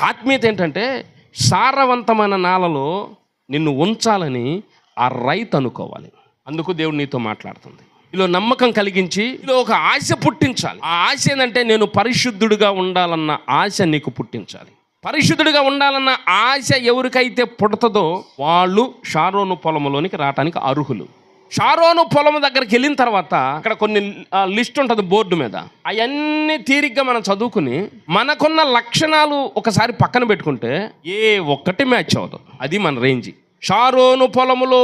ఆత్మీయత ఏంటంటే సారవంతమైన నేలలో నిన్ను ఉంచాలని ఆ రైతు అనుకోవాలి. అందుకు దేవుడు నీతో మాట్లాడుతుంది. ఇలా నమ్మకం కలిగించి ఇలా ఒక ఆశ పుట్టించాలి. ఆ ఆశ ఏంటంటే నేను పరిశుద్ధుడిగా ఉండాలన్న ఆశ నీకు పుట్టించాలి. పరిశుద్ధుడిగా ఉండాలన్న ఆశ ఎవరికైతే పుడుతుందో వాళ్ళు షారోను పొలంలోనికి రావడానికి అర్హులు. షారోను పొలం దగ్గరికి వెళ్ళిన తర్వాత అక్కడ కొన్ని లిస్ట్ ఉంటుంది బోర్డు మీద. అవన్నీ తీరిగ్గా మనం చదువుకుని మనకున్న లక్షణాలు ఒకసారి పక్కన పెట్టుకుంటే ఏ ఒక్కటి మ్యాచ్ అవ్వదు. అది మన రేంజి. షారోను పొలములో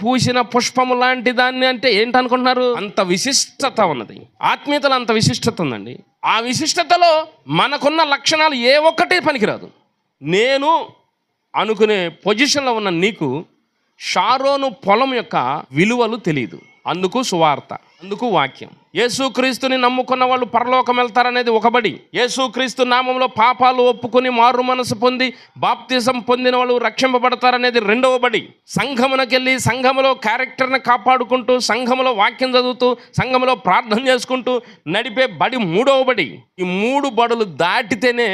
పూసిన పుష్పము లాంటి దాన్ని అంటే ఏంటనుకుంటున్నారు? అంత విశిష్టత ఉన్నది. ఆత్మీయతలో అంత విశిష్టత ఉందండి. ఆ విశిష్టతలో మనకున్న లక్షణాలు ఏ ఒక్కటి పనికిరాదు. నేను అనుకునే పొజిషన్లో ఉన్న నీకు షారోను పొలం యొక్క విలువలు తెలియదు. అందుకు సువార్త, అందుకు వాక్యం. యేసుక్రీస్తుని నమ్ముకున్న వాళ్ళు పరలోకం వెళ్తారనేది ఒక బడి. యేసుక్రీస్తు నామంలో పాపాలు ఒప్పుకొని మారు మనసు పొంది బాప్తిజం పొందిన వాళ్ళు రక్షింపబడతారనేది రెండవ బడి. సంఘమునకెళ్ళి సంఘములో క్యారెక్టర్ని కాపాడుకుంటూ సంఘములో వాక్యం చదువుతూ సంఘములో ప్రార్థన చేసుకుంటూ నడిపే బడి మూడవ బడి. ఈ 3 బడులు దాటితేనే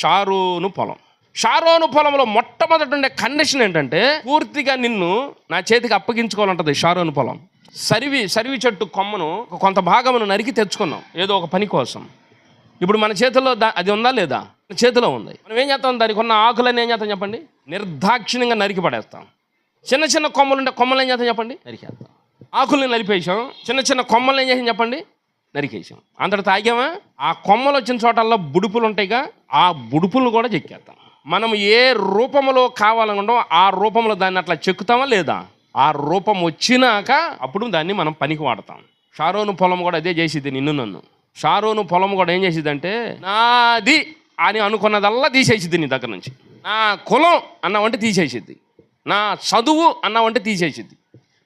షారోను పొలం. షారోను పొలంలో మొట్టమొదటి ఉండే కండిషన్ ఏంటంటే పూర్తిగా నిన్ను నా చేతికి అప్పగించుకోవాలంటది. షారోను పొలం సరివి చెట్టు కొమ్మను కొంత భాగమును నరికి తెచ్చుకున్నాం ఏదో ఒక పని కోసం. ఇప్పుడు మన చేతిలో అది ఉందా లేదా? చేతిలో ఉంది. మనం ఏం చేస్తాం? దానికి ఉన్న ఆకులని ఏం చేస్తాం చెప్పండి? నిర్దాక్షిణ్యంగా నరికి పడేస్తాం. చిన్న చిన్న కొమ్మలు ఉంటే కొమ్మలు ఏం చేస్తాం చెప్పండి? నరికేస్తాం. ఆకుల్ని నలిపేసాం. చిన్న చిన్న కొమ్మలు ఏం చేసాం చెప్పండి? నరికేసాం. అంతటి తాగామా? ఆ కొమ్మలు వచ్చిన చోటల్లో బుడుపులు ఉంటాయిగా, ఆ బుడుపులను కూడా చెక్కేస్తాం. మనం ఏ రూపంలో కావాలనుకుంటామో ఆ రూపంలో దాన్ని అట్లా చెక్కుతామా లేదా? ఆ రూపం వచ్చినాక అప్పుడు దాన్ని మనం పనికి వాడతాం. షారోను పొలం కూడా అదే చేసిద్ది నిన్ను నన్ను. షారోను పొలం కూడా ఏం చేసిద్ది అంటే నాది అని అనుకున్నదల్లా తీసేసిద్ది నీ దగ్గర నుంచి. నా కులం అన్నావంటే తీసేసిద్ది, నా చదువు అన్నావంటే తీసేసిద్ది,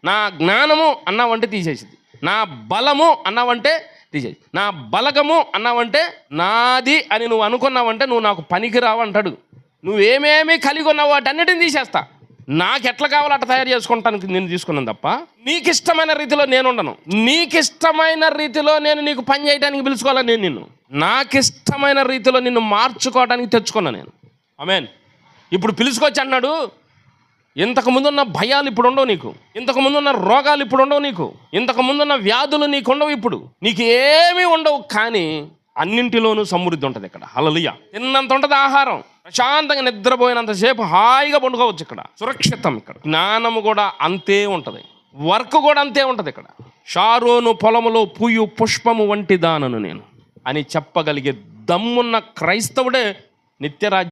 నా జ్ఞానము అన్నావంటే తీసేసిద్ది, నా బలము అన్నావంటే తీసేసి, నా బలగము అన్నావంటే నాది అని నువ్వు అనుకున్నావంటే నువ్వు నాకు పనికి రావంటాడు. నువ్వేమేమి కలిగి ఉన్నావు వాటన్నిటిని తీసేస్తా. నాకు ఎట్లా కావాలో అట్లా తయారు చేసుకుంటానికి నేను తీసుకున్నాను తప్ప నీకు ఇష్టమైన రీతిలో నేను ఉండను. నీకు ఇష్టమైన రీతిలో నేను నీకు పని చేయడానికి పిలుచుకోవాలని నేను నిన్ను నాకు ఇష్టమైన రీతిలో నిన్ను మార్చుకోవడానికి తెచ్చుకున్నా నేను. ఆమేన్. ఇప్పుడు పిలుచుకొచ్చి అన్నాడు, ఇంతకు ముందున్న భయాలు ఇప్పుడు ఉండవు నీకు, ఇంతకు ముందున్న రోగాలు ఇప్పుడు ఉండవు నీకు, ఇంతకు ముందున్న వ్యాధులు నీకు ఉండవు, ఇప్పుడు నీకు ఏమీ ఉండవు. కానీ అన్నింటిలోనూ సమృద్ధి ఉంటుంది ఇక్కడ. హల్లెలూయా. తిన్నంత ఉంటుంది ఆహారం, ప్రశాంతంగా నిద్రపోయినంతసేపు హాయిగా పండుకోవచ్చు ఇక్కడ, సురక్షితం. ఇక్కడ జ్ఞానము కూడా అంతే ఉంటుంది, వర్క్ కూడా అంతే ఉంటుంది ఇక్కడ. షారోను పొలములో పూయు పుష్పము వంటి దానను నేను అని చెప్పగలిగే దమ్మున్న క్రైస్తవుడే నిత్యరాజ్యం